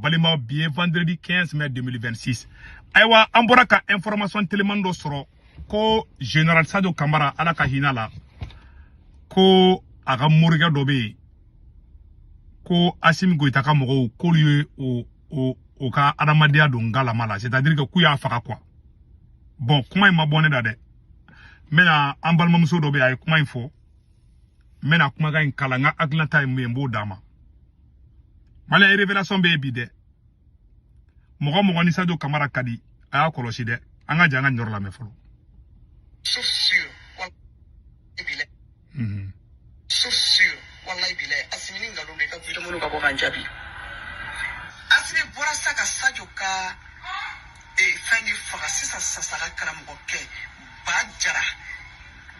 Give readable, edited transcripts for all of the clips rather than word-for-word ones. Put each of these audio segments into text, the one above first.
balima bien vendredi 15 mai 2026 aywa an bɔra ka information téléman dɔ sɔrɔ ko général Sadio Kamara ala ka hinɛ la ko a ka morikɛ dɔ bɛ yen ko Assimi Goïta ka mɔgɔw k'olu ye o ka adamadenya don galama la, c'est-à-dire que k'u y'a faga quoi. Bon kuma in ma bɔ ne da dɛ, n bɛna an balimamuso dɔ bɛ yen a ye kuma in fɔ, n bɛna kumakan in kala n ka hakilinata ye mun ye n b'o d'a ma. Malgré révélation bɛ yen bi dɛ, mɔgɔ mɔgɔ ni Sadio Kamara ka di a y'a kɔlɔsi dɛ, an ka jɛ an ka ɲɔrɔ lamɛn fɔlɔ. Sauf sûr, wallahi bilahi, Assimi ni ngalon de ka video munu ka bɔ kan jaabi. Assimi bɔra sa ka Sadio ka fɛn de faga sisan sasaka karamɔgɔ kɛ ba jara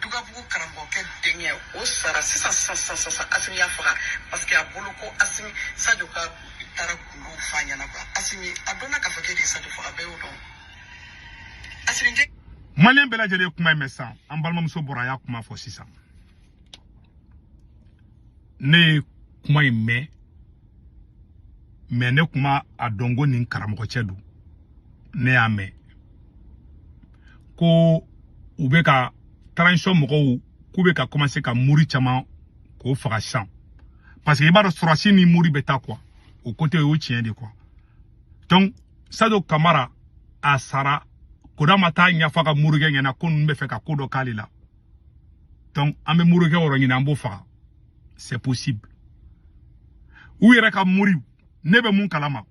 dugabugu karamɔgɔ kɛ denkɛ o sara sisan Assimi y'a faga parce que a bolo ko Assimi Sadio ka taara kundu fa ɲɛna quoi. Assimi a dɔnna k'a fɔ k'e de Sadio faga bɛɛ y'o dɔn. Assimi de Malien bɛɛ lajɛlen kuma in mɛn sisan, an balimamuso bɔra a y'a kuma fɔ sisan. Ne ye kuma in mɛn, mais ne kuma a dɔn ko nin karamɔgɔ cɛ don. Ne y'a mɛn ko u bɛ ka transition mɔgɔw k'u bɛ ka commencer ka muri caman k'o faga sisan, parce que i b'a dɔn sɔrɔsi ni muri bɛ taa quoi, o côté o tiɲɛ de quoi. Donc Sadio Kamara a sara koda ma taa ɲɛfɔ a ka murukɛ ɲɛna ko ninnu bɛ fɛ ka ko dɔ k'ale la, donc an bɛ murukɛ yɔrɔ ɲini an b'o faga, c'est possible. U yɛrɛ ka muri ne bɛ mun kalama,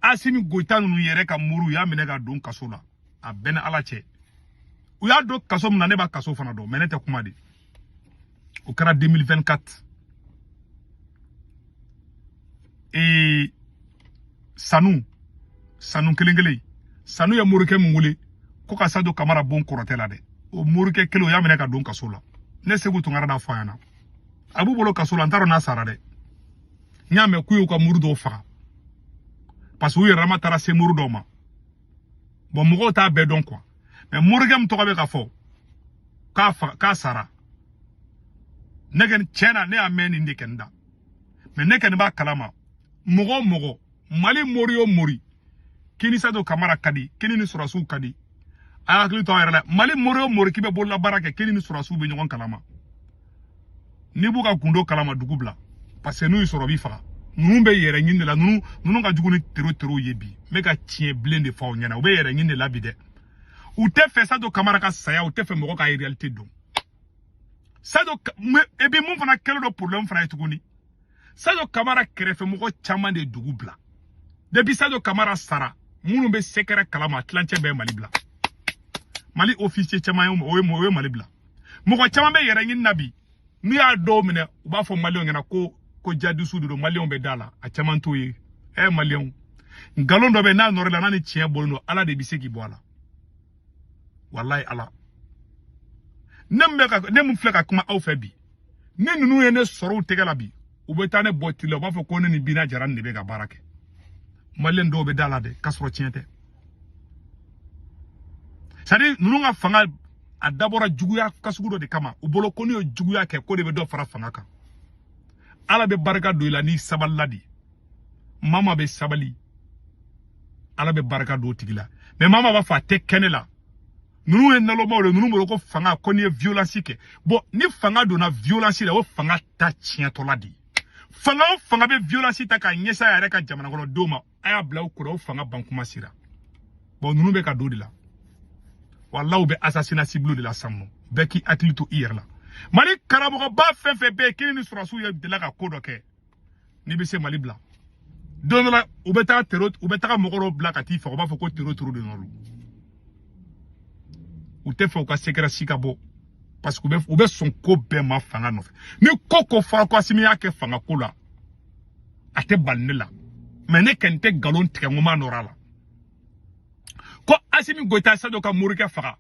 Assimi Goïta ninnu yɛrɛ ka muru y'a minɛ ka don kaso la, a bɛɛ ni Ala cɛ. U y'a don kaso min na ne b'a kaso fana dɔn, mais ne tɛ kuma de. O kɛra 2024. Sanu kelen Sanu ye morikɛ min wele ko ka Sadio Kamara bon kɔrɔtɛ la dɛ. O morikɛ kelen o y'a minɛ ka don kaso la. Ne Segu Tunkara da fɔ a ɲɛna. A b'u bolo kaso la, n t'a dɔn n'a sara dɛ. N y'a mɛn k'u y'u ka muru dɔw faga. Parce que u yɛrɛ ma taara se muru dɔw ma. Bon mɔgɔw t'a bɛɛ dɔn quoi. Mais morikɛ min tɔgɔ bɛ ka fɔ k'a sara. Ne kɔni tiɲɛna ne y'a mɛn nin de kɛ n da. Mais ne kɔni b'a kalama. Mɔgɔ Mali mori o mori kini Sadio Kamara ka di, kini ni sɔrɔsiw ka di. A hakili to a yɛrɛ la. Mali mori o mori k'i bɛ bolola baara kɛ, kini ni sɔrɔsiw bɛ ɲɔgɔn kalama. N'i b'u ka gundo kalama dugu bila, parce que n'u y'i sɔrɔ b'i faga. Ninnu bɛ yɛrɛ ɲini de la, ninnu ka jugu ni tero ye bi. N bɛ ka tiɲɛ bilen de fɔ aw ɲɛna, u bɛ yɛrɛ ɲini de la bi dɛ. U tɛ fɛ Sadio Kamara ka saya, u tɛ fɛ mɔgɔ ka réalité dɔn. Sadio et puis mun fana kɛlen don problème fana ye tuguni. Sadio Kamara kɛrɛfɛ mɔgɔ caman de dugu bila. Depuis Sadio Kamara sara, minnu bɛ secret kalama, tilancɛ bɛɛ Mali bila. Mali officier caman o ye Mali bila. Mɔgɔ caman bɛ yɛrɛ ɲini na bi. N'u y'a dɔw minɛ, u b'a fɔ Maliyɛnw ɲɛna ko jadisu de don, Maliyɛnw bɛ da la, a caman t'o ye. Maliyɛnw, ngalon dɔ bɛ n'a nɔrɔ la, n'a ni tiɲɛ bɔlen don, Ala de bɛ se k'i bɔ a la. Wallahi Ala. Ne mun filɛ ka kuma aw fɛ bi, ni ninnu ye ne sɔrɔ u tɛgɛ la bi, u bɛ taa ne bɔ tile la, u b'a fɔ ko ne ni Bina Jara de bɛ ka baara kɛ. Maliyɛn dɔw bɛ da la dɛ, k'a sɔrɔ tiɲɛ tɛ. C'est-à-dire ninnu ka fanga a dabɔra juguya kasugu dɔ de kama, u bolo ko n'u ye juguya kɛ, ko de bɛ dɔ fara fanga kan. Ala bɛ barika don i la n'i sabalila de. Mama bɛ sabali, Ala bɛ barika don o tigi la. Mais mama b'a fɔ a tɛ kɛnɛ la. Ninnu ye nalomaw de, ninnu bolo ko fanga ko n'i ye violence kɛ. Bon ni fanga donna violence la, o fanga ta tiɲɛtɔla de. Fanga o fanga bɛ violence ta k'a ɲɛsin a yɛrɛ ka jamana kɔnɔdenw ma, a y'a bila u kɔrɔ, o fanga ban kuma sera. Bon ninnu bɛ ka don de la. Wallahi u bɛ assassinat ciblé de la san nɔ. Bɛɛ k'i hakili to i yɛrɛ la. Mali karamɔgɔba fɛn fɛn bɛ yen, kini ni sɔrɔsiw ye delila ka ko dɔ kɛ. N'i bɛ se Mali bila. Don dɔ la u bɛ taga mɔgɔ dɔw bila ka t'i faga, u b'a fɔ ko tero de nɔ. U tɛ fɛ u ka secret si ka bɔ, parce que u bɛ sɔn ko bɛɛ ma fanga nɔfɛ. Ni ko fɔra ko Assimi y'a kɛ fanga ko la, a tɛ bali ne la. Mais ne kɔni tɛ nkalon tigɛ n ko m'a nɔrɔ a la. Ko Assimi Goïta Sadio ka morikɛ faga,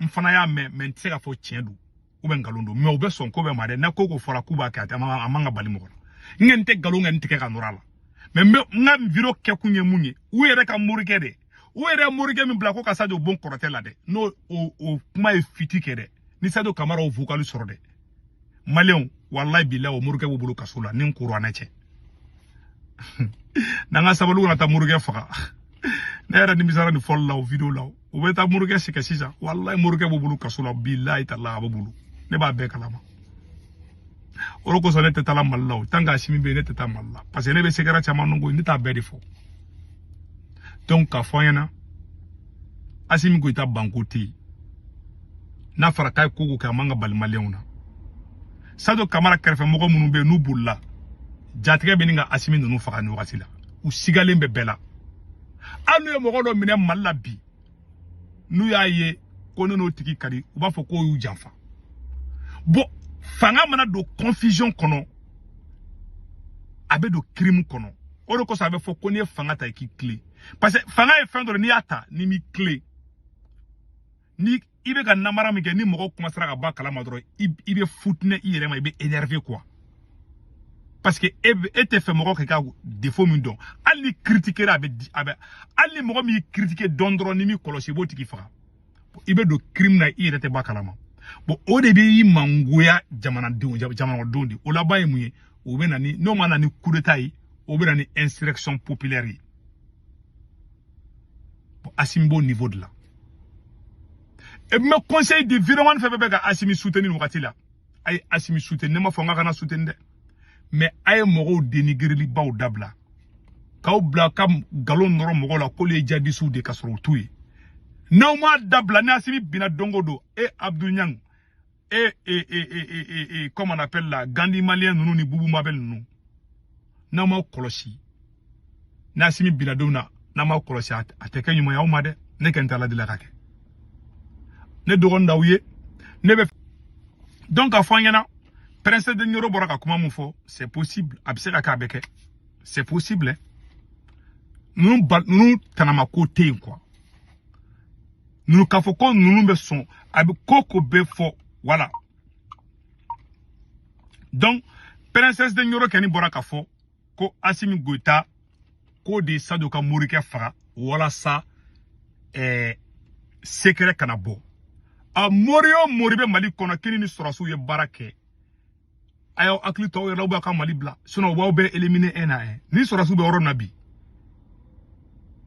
n fana y'a mɛn, mais n tɛ se ka fɔ tiɲɛ don ou bien nkalon don. Mais u bɛ sɔn ko bɛɛ ma dɛ. N'a ko fɔra k'u b'a kɛ, a man ka bali mɔgɔ la. N tɛ nkalon kɛ n tigɛ ka nɔrɔ a la. Mais n ka video kɛ kun ye mun ye, u yɛrɛ ka morikɛ de. U yɛrɛ morikɛ min bila ko ka Sadio bon kɔrɔtɛ la dɛ. N'o kuma ye fiti kɛ dɛ. Ni Sadio Kamara o vocal sɔrɔ dɛ. Maliyɛnw, wallahi billahi o morikɛ b'u bolo kaso la, ni n koro an cɛ. nanga sabalu na ta muruge faga na era nimisara ni fol law video law o beta muruge sika sisa wallahi muruge bubulu kasula billahi ta'ala bubulu ne ba be kalama oro ko sonete tala mallaw tanga asimi be ne tata malla parce que ne be segara chama nungo ni ta be defo donc ka foyana asimi ko ita bankuti na fara kay kugu ka manga bal malewna sado kamara kerfe mogo munu be nu bulla jatige be ninga asimi nunu faga ni wakati la u sigalen be bela anu ye mogo do mine malla bi nu ya ye ko no tiki kadi u ba fo ko yu janfa bo fanga mana do confusion kono abe do crime kono oro ko sa be fo ko ni fanga ta ki clé parce que fanga e fendo ni ata ni mi clé ni ibe ka namara mi ke ni mogo commencer ka ba kala madro ibe foutne ire ma ibe énervé quoi parce que ete fait mogo ka défaut min don ali critiquer abe ali mogo mi critiquer dondro ni mi kolosi boti ki fa ibe do crime na ire te ba kala ma bon o de bi mangoya jamana dondi o la baye muye o be nani no mana ni coup d'état yi o be nani insurrection populaire yi asimbo niveau de là et me conseil de virement fait bega asimi soutenir wakati la ay asimi soutenir ma fonga kana soutenir mais ay mogo dénigrer li baw dabla kaw bla kam galon noro mogo la ko le jadi sou de kasro tuyi na ma dabla na asimi bina dongo do e Abdou Niang comment on appelle la Gandhi malien nunu ni bubu mabel nunu na ma kolosi na asimi bina do na ma kolosi ateke nyuma ya uma de ne kentala de la kake ne dogon dawye ne be donc a fanyana prince de Nyoro boraka kuma mu fo c'est possible abiseka ka beke c'est possible nous tanama côté quoi nous kafoko nous be son abi koko be fo voilà donc princesse de Nyoro keni boraka fo ko Assimi Goïta ko de sadoka murike fara wala sa secret kanabo a morio moribe mali kono kini ni sorasu ye barake ayo akli to yela ba ka mali bla sinon wa be éliminer ni sorasu be oro nabi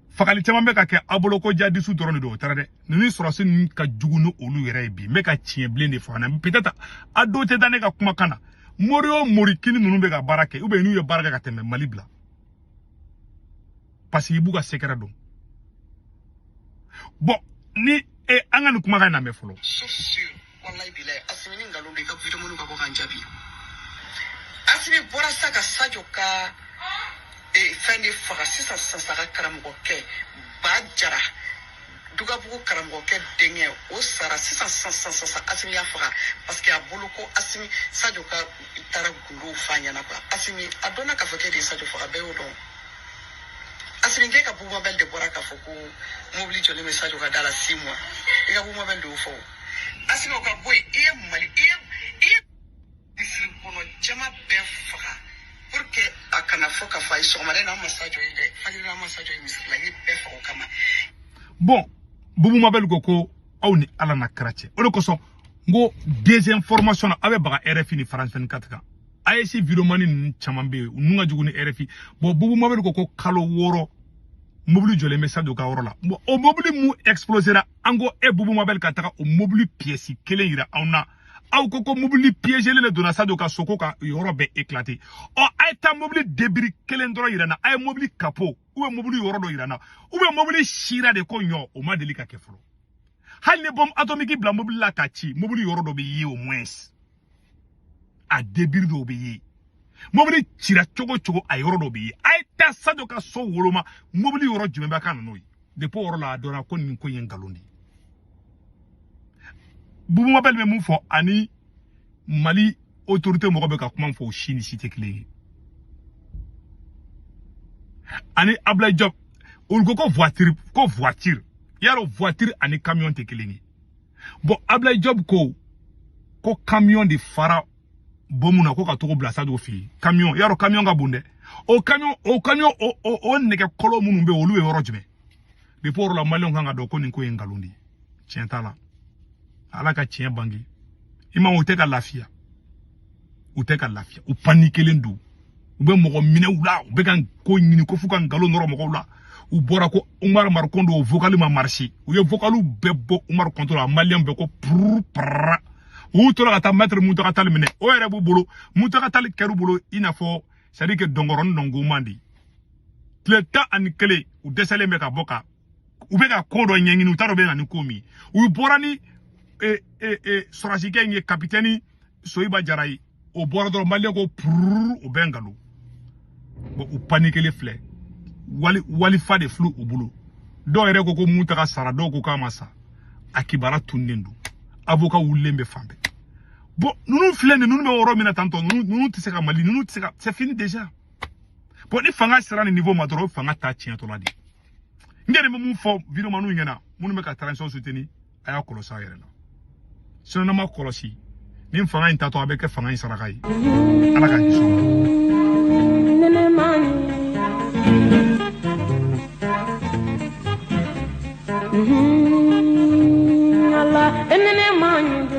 fakali chama be ka ke abolo ko jadi su drone do tara de ni sorasu ni ka jugunu olu yere bi me ka tiemble ne fana peut-être ado te dane ka kuma kana morio mori kini nunu be ka barake ube ni ye baraka ka teme mali bla parce que buga secret do bon ni e anga ni kuma kana me folo sûr wallahi bilay asimi ni ngalo de ka video monu ka ko kanjabi asimi bora saka sajo ka fendi faga sisa sasa karamgo ke bajara duga bugu karamgo ke denge o sara sisa sasa asimi ya faga parce que abulu ko asimi sajo ka tara gulu fanya na kwa asimi adona ka foke de sajo faga be odo asimi ke ka bugu bel de bora ka foko mobili jole message ka dala 6 mois e ka bugu bel do fo asimi ka boy mali disi kono jama be faga porque akana foka fa iso mare na message ile fali na message misla ni be faga kama bon bubu mabel goko awni ala na krache ono ko so ngo désinformation abe baga RFI ni France 24 ka ayesi viromani chamambe nunga juguni RFI bo bubu mabel goko kalo woro mobili jole message do ka woro la o mobili mu explosera ango e bubu mabel ka taka o mobili pièce kele ira awna aw koko mobili piégé le dona sa do ka soko ka yoro be éclaté o ayta mobili débris kele ndoro irana ay mobili capot ou mobili yoro do irana ou mobili shira de ko nyo o ma delika ke flo hal ne bombe atomique bla mobili la ka ci mobili yoro do be yi au moins a débris do be yi mobili tira chogo ay yoro do be yi ayta sa do ka so woloma mobili yoro jumba kan noyi de po yoro la dona ko nin ko yen galondi bubu mabel me mun fo ani Mali autorité mo be ka kuma fo Chine cité clé ani Ablaye Diop ul ko voiture yaro voiture ani camion te clé bon Ablaye Diop ko camion de fara bomuna ko ka to bla sa do fi camion yaro camion ga bunde o camion o neke kolo munu be olu e woro jime be pour la malion kanga do ko ni ko yengalundi tientala ala ka tien bangi ima uteka lafia u paniquer lendu u bɛ mɔgɔ minɛw la u bɛ ka ko ɲini ko f'u ka nkalon nɔrɔ mɔgɔw la u bɔra ko Umar Marikondo o vocal ma marché u ye vocalu bɛɛ bɔ Umar Konto la malien bɛɛ ko prrrr u tora ka taa maître Muntaka Tall minɛ o yɛrɛ b'u bolo Muntaka Tall kɛr'u bolo i n'a fɔ c'est à dire que dɔngɔrɔni dɔngoman de tile 11 u dɛsɛlen bɛ ka bɔ ka u bɛ ka ko dɔ ɲɛɲini u t'a dɔn bɛ na ni ko min u bɔra ni sɔrasikɛ in ye capitaine Soyiba Jara ye o bɔra dɔrɔn malien ko prrrr u bɛ ngalon bon u paniquelen filɛ walifa de filɛ u bolo dɔw yɛrɛ ko Muntaka sara dɔw ko k'a ma sa a kibara tunnen don avocat wulilen bɛ fan bɛɛ bon ninnu filɛ nin ninnu bɛ yɔrɔ min na tantɔ ninnu tɛ se ka Mali ninnu tɛ se ka c'est fini déjà bon ni fanga sera ni niveau ma dɔrɔn o fanga ta tiɲɛtɔ la de n yɛrɛ bɛ mun fɔ videomanuw ɲɛna minnu bɛ ka transition soutenir a y'a kɔlɔsi a yɛrɛ la sinon n'a ma kɔlɔsi ni fanga in tatɔ a bɛ kɛ fanga in saraka ye Ala ka kisi o ma.